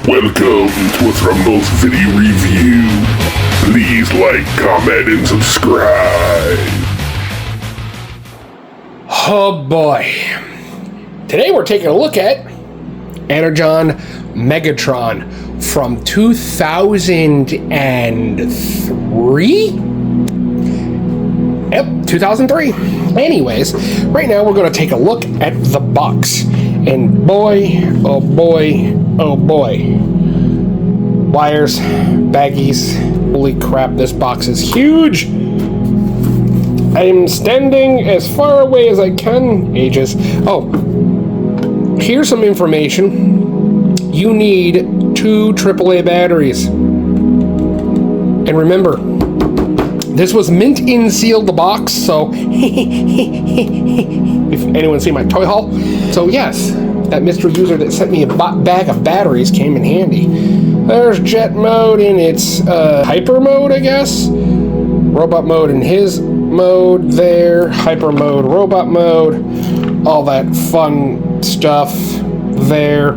Welcome to a Thrumbles video review. Please like, comment, and subscribe. Oh boy. Today we're taking a look at Energon Megatron from 2003? Yep, 2003. Anyways, right now we're going to take a look at the box. And boy, oh boy, oh boy. Wires, baggies, holy crap, this box is huge. I'm standing as far away as I can. Ages. Oh, here's some information. You need 2 AAA batteries. And remember, this was mint in sealed the box, so if anyone seen my toy haul. So yes, that mystery user that sent me a bag of batteries came in handy. There's jet mode in its hyper mode, I guess. Robot mode in his mode there. Hyper mode, robot mode. All that fun stuff there.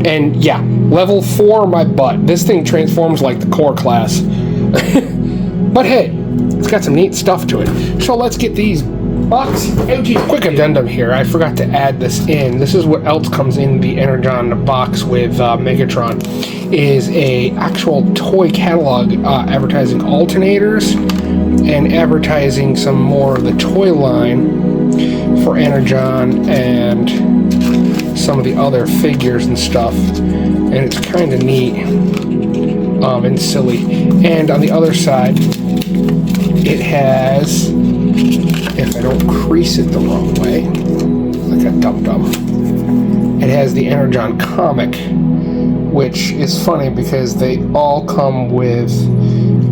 And yeah, level 4 my butt. This thing transforms like the core class. But hey, it's got some neat stuff to it. So let's get these box empty. Quick addendum here. I forgot to add this in. This is what else comes in the Energon box with Megatron. Is a actual toy catalog advertising alternators and advertising some more of the toy line for Energon and some of the other figures and stuff. And it's kind of neat and silly. And on the other side, it has, if I don't crease it the wrong way, like a dum-dum, it has the Energon comic, which is funny because they all come with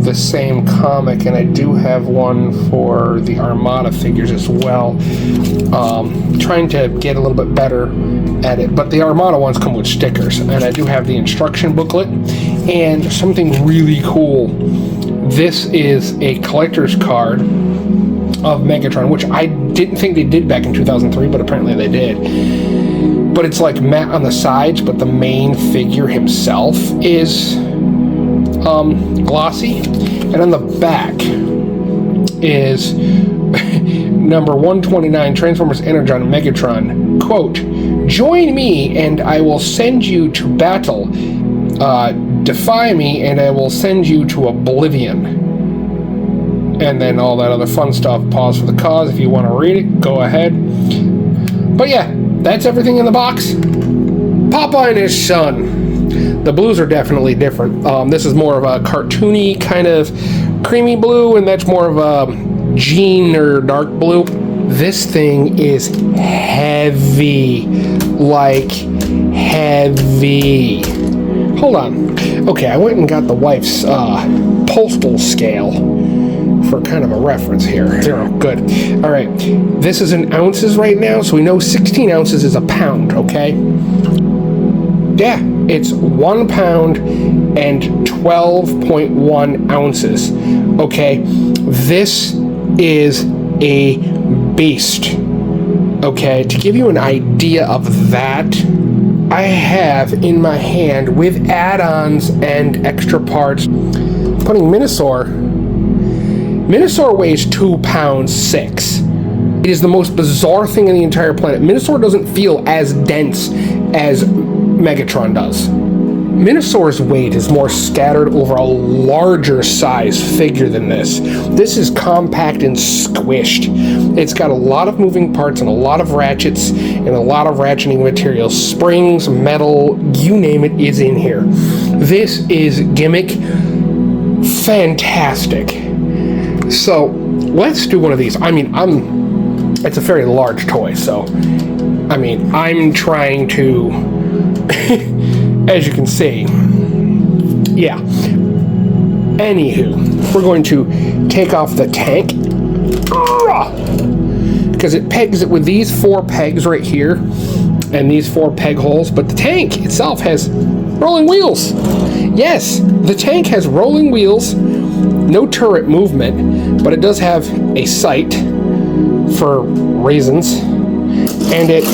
the same comic, and I do have one for the Armada figures as well. Trying to get a little bit better at it, but the Armada ones come with stickers, and I do have the instruction booklet, and something really cool. This is a collector's card of Megatron, which I didn't think they did back in 2003, but apparently they did. But it's like matte on the sides, but the main figure himself is glossy. And on the back is number 129, Transformers Energon Megatron. Quote, "Join me and I will send you to battle. Defy me and I will send you to oblivion." And then all that other fun stuff. Pause for the cause. If you want to read it, go ahead. But yeah, that's everything in the box. Papa and his son. The blues are definitely different. This is more of a cartoony kind of creamy blue, and that's more of a jean or dark blue. This thing is heavy. Like, heavy. Hold on. Okay, I went and got the wife's postal scale for kind of a reference here. 0, good. All right, this is in ounces right now, so we know 16 ounces is a pound, okay? Yeah, it's 1 pound and 12.1 ounces, okay? This is a beast, okay? To give you an idea of that, I have in my hand, with add-ons and extra parts, putting Minosaur. Minosaur weighs 2 pounds 6. It is the most bizarre thing on the entire planet. Minosaur doesn't feel as dense as Megatron does. Minosaur's weight is more scattered over a larger size figure than this. This is compact and squished. It's got a lot of moving parts and a lot of ratchets and a lot of ratcheting materials. Springs, metal, you name it is in here. This is gimmick fantastic. So let's do one of these. I mean, it's a very large toy, so I mean, I'm trying to as you can see, yeah. Anywho, we're going to take off the tank because it pegs it with these 4 pegs right here and these 4 peg holes, but the tank itself has rolling wheels. Yes, the tank has rolling wheels, no turret movement, but it does have a sight for reasons, and it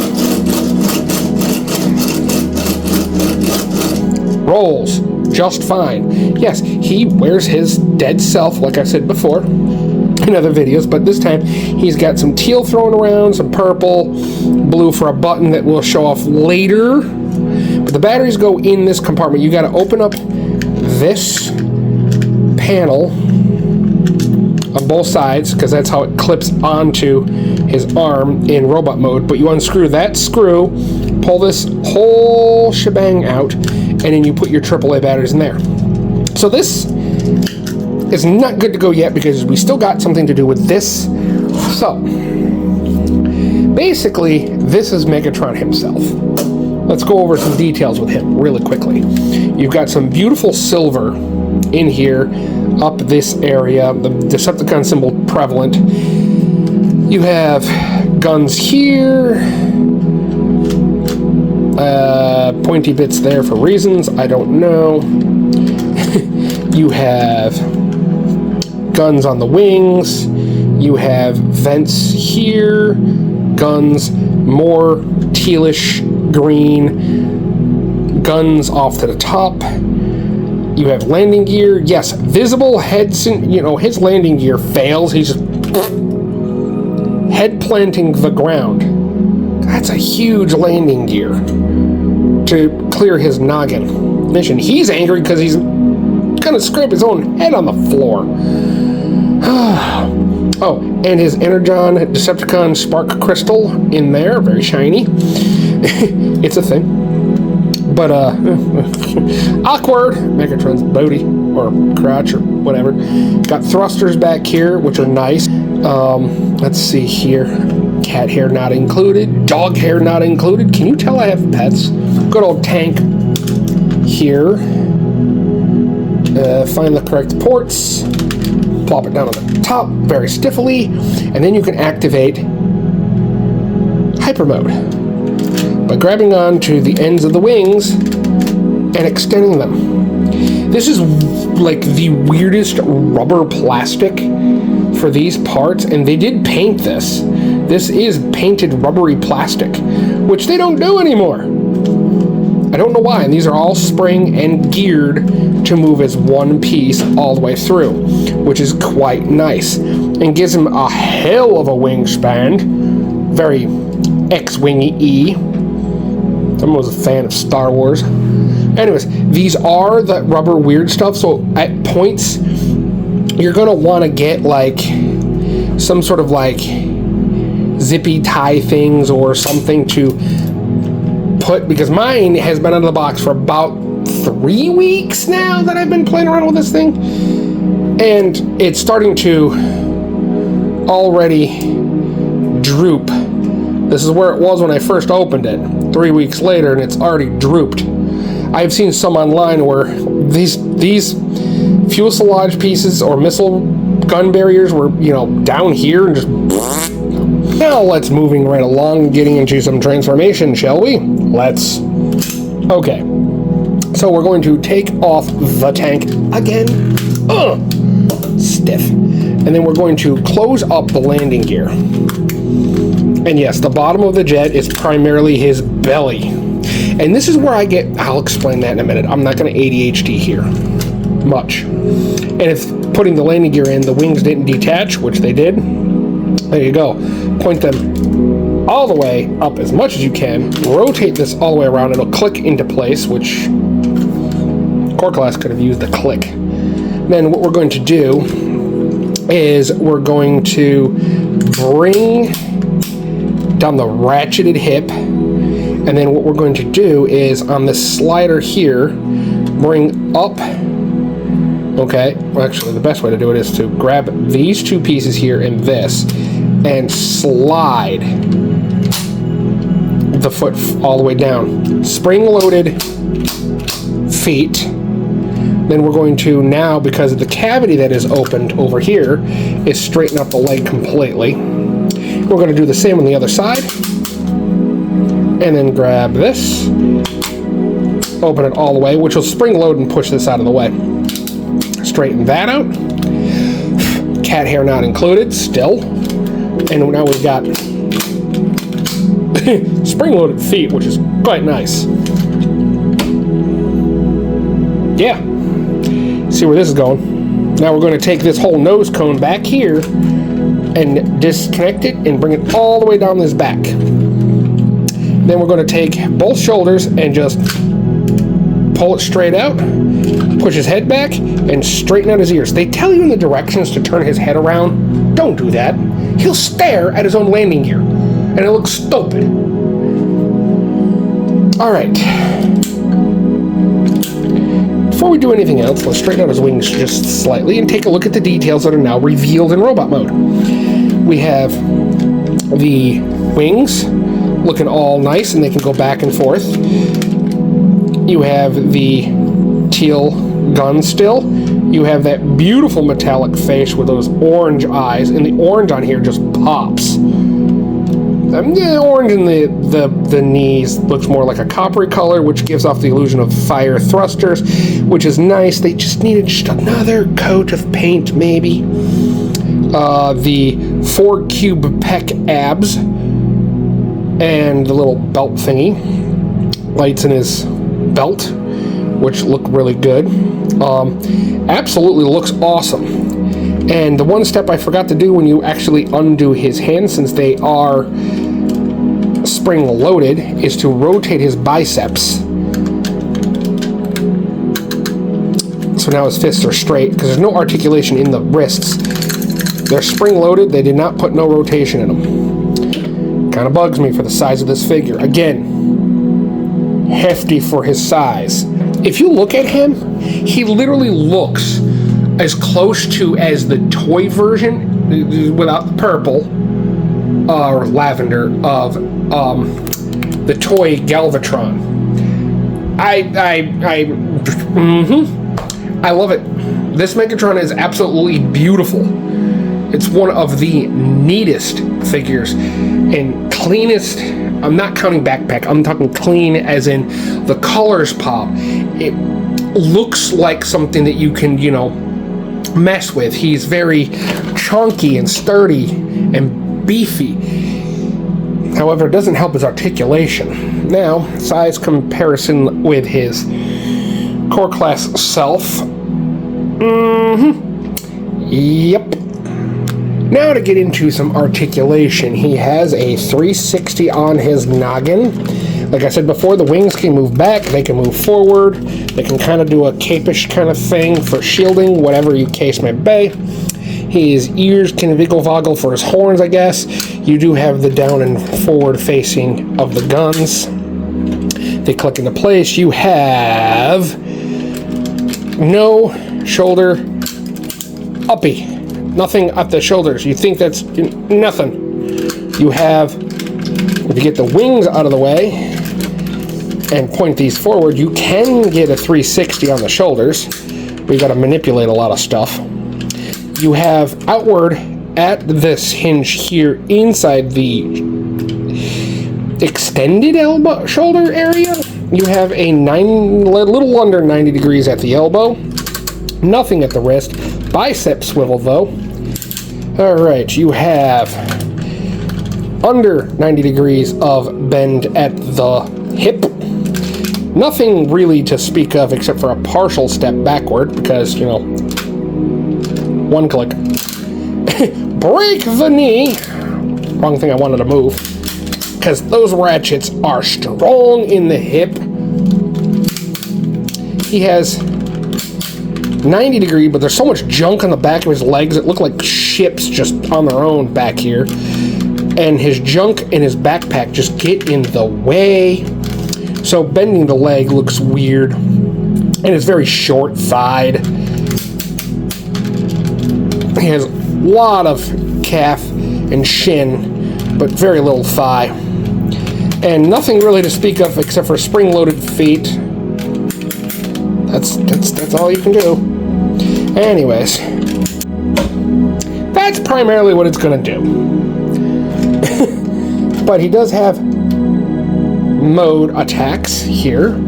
rolls just fine. Yes, he wears his dead self, like I said before in other videos, but this time he's got some teal thrown around, some purple, blue for a button that we'll show off later. But the batteries go in this compartment. You got to open up this panel on both sides, because that's how it clips onto his arm in robot mode. But you unscrew that screw, pull this whole shebang out, and then you put your AAA batteries in there. So this is not good to go yet, because we still got something to do with this. So basically, this is Megatron himself. Let's go over some details with him really quickly. You've got some beautiful silver in here, up this area, the Decepticon symbol prevalent. You have guns here, pointy bits there for reasons I don't know. You have guns on the wings. You have vents here, guns, more tealish green, guns off to the top. You have landing gear. Yes, visible heads. His landing gear fails. He's just head planting the ground. That's a huge landing gear to clear his noggin mission. He's angry because he's gonna scrape his own head on the floor. Oh, and his Energon Decepticon Spark Crystal in there, very shiny. It's a thing. But, awkward. Megatron's booty, or crotch, or whatever. Got thrusters back here, which are nice. Let's see here. Cat hair not included. Dog hair not included. Can you tell I have pets? Good old tank here. Find the correct ports. Plop it down on the top very stiffly. And then you can activate hyper mode by grabbing onto the ends of the wings and extending them. This is like the weirdest rubber plastic for these parts, and they did paint this. This is painted rubbery plastic, which they don't do anymore. I don't know why, and these are all spring and geared to move as one piece all the way through, which is quite nice, and gives him a hell of a wingspan. Very X-Wing-y. Someone was a fan of Star Wars. Anyways, these are the rubber weird stuff, so at points, you're going to want to get, like, some sort of, like, zippy tie things or something to put, because mine has been out of the box for about 3 weeks now that I've been playing around with this thing, and it's starting to already droop. This is where it was when I first opened it 3 weeks later, and it's already drooped. I've seen some online where these fuselage pieces or missile gun barriers were, down here and just... Now let's moving right along, getting into some transformation, shall we? Let's. Okay. So we're going to take off the tank again. Stiff. And then we're going to close up the landing gear. And yes, the bottom of the jet is primarily his belly. And this is where I'll explain that in a minute. I'm not going to ADHD here much. And if putting the landing gear in, the wings didn't detach, which they did, there you go. Point them all the way up as much as you can. Rotate this all the way around. It'll click into place, which Core Class could have used the click. Then what we're going to do is we're going to bring down the ratcheted hip. And then what we're going to do is on this slider here, bring up. Okay, well, actually the best way to do it is to grab these two pieces here and this, and slide the foot all the way down. Spring-loaded feet. Then we're going to now, because of the cavity that is opened over here, is straighten up the leg completely. We're going to do the same on the other side. And then grab this. Open it all the way, which will spring-load and push this out of the way. Straighten that out. Cat hair not included, still. And now we've got spring-loaded feet, which is quite nice. yeah, see where this is going. Now we're going to take this whole nose cone back here and disconnect it and bring it all the way down this back. Then we're going to take both shoulders and just pull it straight out, push his head back, and straighten out his ears. They tell you in the directions to turn his head around. Don't do that. He'll stare at his own landing gear, and it looks stupid. All right. Before we do anything else, let's straighten out his wings just slightly and take a look at the details that are now revealed in robot mode. We have the wings looking all nice, and they can go back and forth. You have the teal gun still. You have that beautiful metallic face with those orange eyes, and the orange on here just pops. The orange in the knees looks more like a coppery color, which gives off the illusion of fire thrusters, which is nice. They just needed just another coat of paint, maybe. The 4 cube pec abs and the little belt thingy, lights in his belt, which look really good. Absolutely looks awesome. And the one step I forgot to do when you actually undo his hands, since they are spring loaded, is to rotate his biceps. So now his fists are straight, because there's no articulation in the wrists. They're spring loaded, they did not put no rotation in them. Kind of bugs me for the size of this figure. Again, hefty for his size. If you look at him, he literally looks as close to as the toy version, without the purple or lavender, of the toy Galvatron. I love it. This Megatron is absolutely beautiful. It's one of the neatest figures and cleanest. I'm not counting backpack. I'm talking clean as in the colors pop. It looks like something that you can, mess with. He's very chunky and sturdy and beefy. However, it doesn't help his articulation. Now, size comparison with his core class self. Yep. Now to get into some articulation. He has a 360 on his noggin. Like I said before, the wings can move back, they can move forward, they can kind of do a capish kind of thing for shielding, whatever your case may be. His ears can wiggle-woggle for his horns, I guess. You do have the down and forward facing of the guns. They click into place. You have no shoulder uppy. Nothing at the shoulders. You think that's nothing. You have, if you get the wings out of the way and point these forward, you can get a 360 on the shoulders. We got to manipulate a lot of stuff. You have outward at this hinge here inside the extended elbow shoulder area. You have a little under 90 degrees at the elbow. Nothing at the wrist. Bicep swivel though. Alright, you have under 90 degrees of bend at the hip. Nothing really to speak of except for a partial step backward because, one click. Break the knee. Wrong thing I wanted to move. Because those ratchets are strong in the hip. He has 90 degree, but there's so much junk on the back of his legs, it look like ships just on their own back here. And his junk and his backpack just get in the way. So bending the leg looks weird. And it's very short-thighed. He has a lot of calf and shin, but very little thigh. And nothing really to speak of except for spring-loaded feet. That's all you can do. Anyways, that's primarily what it's going to do. But he does have mode attacks here,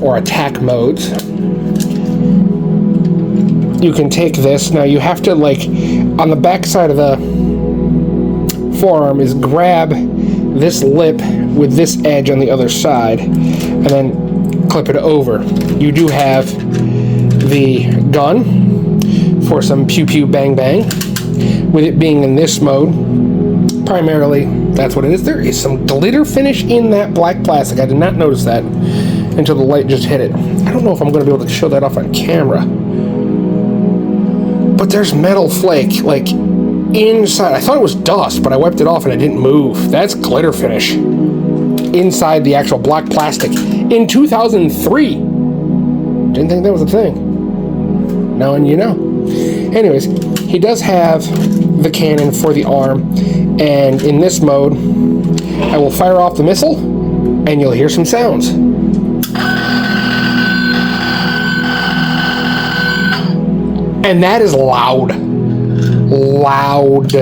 or attack modes. You can take this. Now you have to, on the back side of the forearm is grab this lip with this edge on the other side, and then clip it over. You do have the gun for some pew pew bang bang. With it being in this mode, primarily that's what it is. There is some glitter finish in that black plastic. I did not notice that until the light just hit it. I don't know if I'm going to be able to show that off on camera. But there's metal flake, like, inside. I thought it was dust, but I wiped it off and it didn't move. That's glitter finish inside the actual black plastic in 2003. Didn't think that was a thing. Now and you know. Anyways, he does have the cannon for the arm, and in this mode, I will fire off the missile, and you'll hear some sounds. And that is loud. Loud.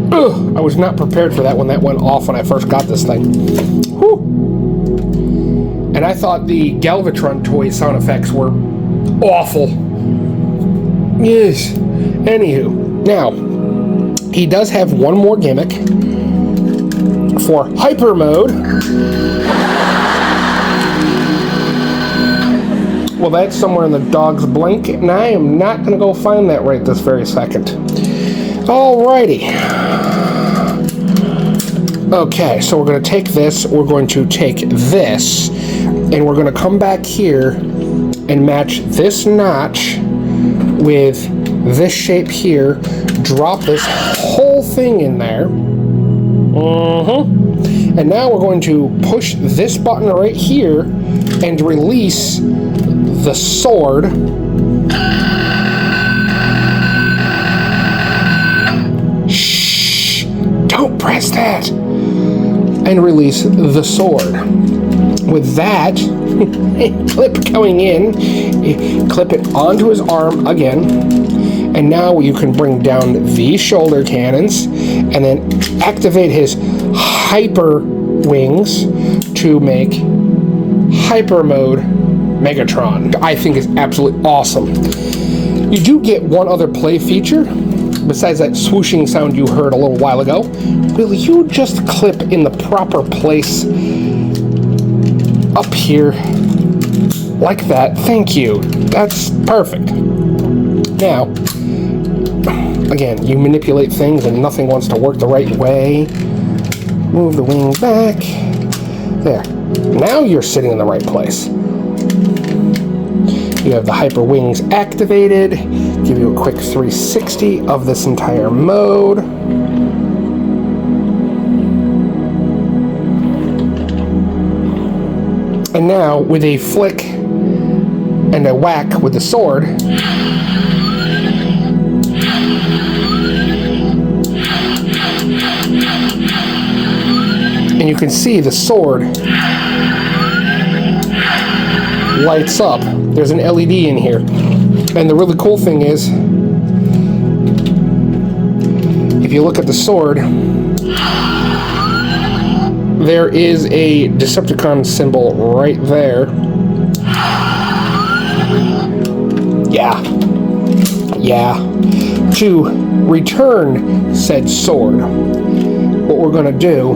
Ugh, I was not prepared for that when that went off when I first got this thing. Whew. And I thought the Galvatron toy sound effects were awful. Yes. Anywho, now, he does have one more gimmick for hyper mode. Well, that's somewhere in the dog's blanket, and I am not going to go find that right this very second. Alrighty. Okay, so we're going to take this, we're going to take this, and we're going to come back here and match this notch with this shape here, drop this whole thing in there. And now we're going to push this button right here and release the sword. Shh! Don't press that! And release the sword. With that clip going in, clip it onto his arm again. And now you can bring down these shoulder cannons and then activate his hyper wings to make hyper mode Megatron. I think is absolutely awesome. You do get one other play feature besides that swooshing sound you heard a little while ago. Will you just clip in the proper place up here like that? Thank you. That's perfect. Now, again, you manipulate things and nothing wants to work the right way. Move the wing back. There. Now you're sitting in the right place. You have the hyper wings activated. Give you a quick 360 of this entire mode. And now, with a flick and a whack with the sword, and you can see the sword lights up. There's an LED in here. And the really cool thing is, if you look at the sword, there is a Decepticon symbol right there. Yeah. To return said sword, what we're going to do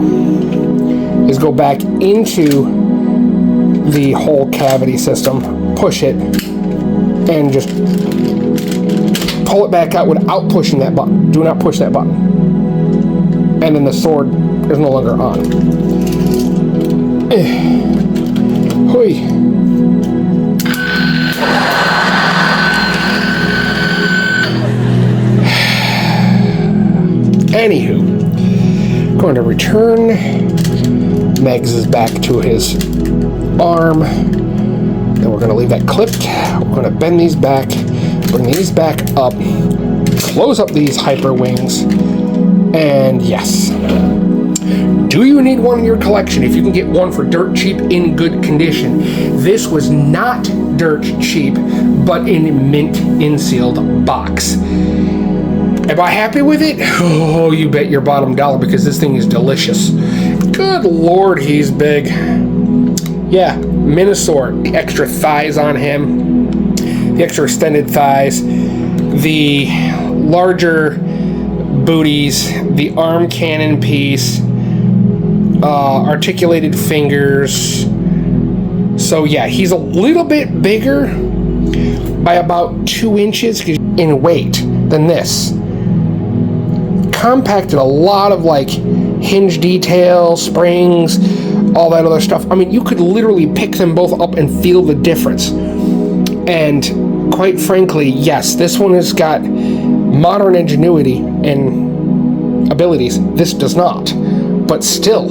is go back into the whole cavity system, push it, and just pull it back out without pushing that button. Do not push that button. And then the sword is no longer on. Hoi. Anywho, going to return. Megs is back to his arm. Then we're going to leave that clipped. We're going to bend these back, bring these back up, close up these hyper wings, and yes. Do you need one in your collection? If you can get one for dirt cheap in good condition. This was not dirt cheap, but in mint in-sealed box. Am I happy with it? Oh, you bet your bottom dollar, because this thing is delicious. Good Lord, he's big. Yeah, Minosaur. The extra thighs on him, the extra extended thighs, the larger booties, the arm cannon piece, articulated fingers, So yeah, he's a little bit bigger by about 2 inches in weight than this. Compacted a lot of like hinge detail, springs, all that other stuff. I mean, you could literally pick them both up and feel the difference. And quite frankly, yes, this one has got modern ingenuity and abilities. This does not. But still,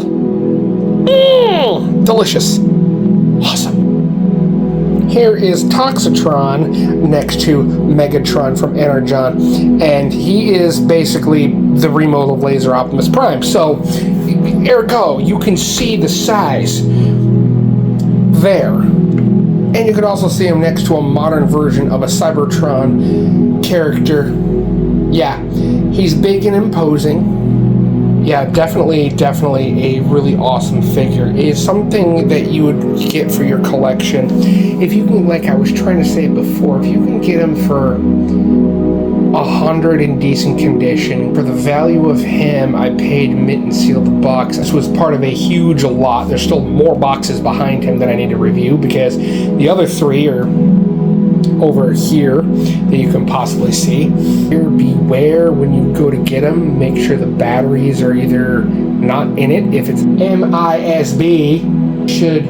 delicious. Awesome. Here is Toxitron next to Megatron from Energon, and he is basically the remote of Laser Optimus Prime. So, ergo, you can see the size there. And you could also see him next to a modern version of a Cybertron character. Yeah, he's big and imposing. Yeah, definitely a really awesome figure. It is something that you would get for your collection. If you can, like I was trying to say before, if you can get him for 100 in decent condition, for the value of him, I paid mint and sealed the box. This was part of a huge lot. There's still more boxes behind him that I need to review because the other 3 are over here that you can possibly see. Here, beware when you go to get them. Make sure the batteries are either not in it. If it's MISB, should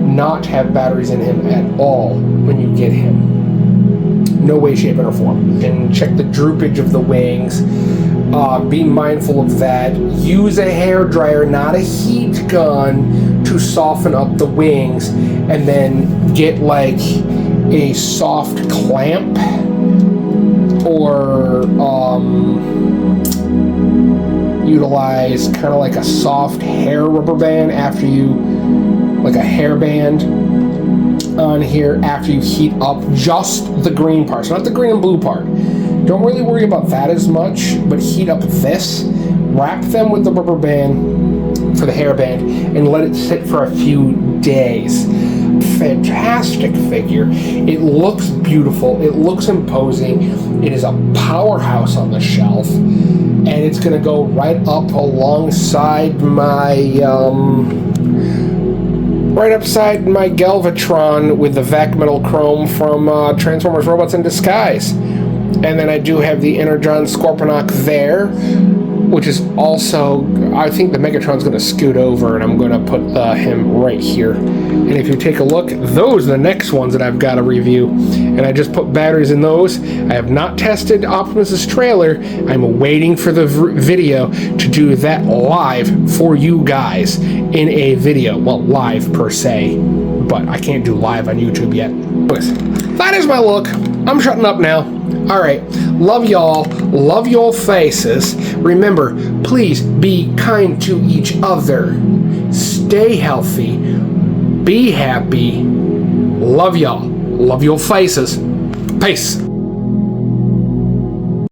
not have batteries in him at all when you get him. No way, shape, or form. And check the droopage of the wings. Be mindful of that. Use a hair dryer, not a heat gun, to soften up the wings, and then get like a soft clamp or utilize kind of like a soft hair rubber band after you, like a hair band on here after you heat up just the green parts, not the green and blue part. Don't really worry about that as much, but heat up this, wrap them with the rubber band for the hair band, and let it sit for a few days. Fantastic figure. It looks beautiful. It looks imposing. It is a powerhouse on the shelf, and it's going to go right up alongside my Galvatron with the vac metal chrome from Transformers Robots in Disguise. And then I do have the Energon Scorponok there, which is also, I think the Megatron's going to scoot over, and I'm going to put him right here. And if you take a look, those are the next ones that I've got to review. And I just put batteries in those. I have not tested Optimus's trailer. I'm waiting for the video to do that live for you guys in a video. Well, live per se, but I can't do live on YouTube yet. But that is my look. I'm shutting up now. Alright, love y'all, love your faces. Remember, please be kind to each other. Stay healthy. Be happy. Love y'all. Love your faces. Peace.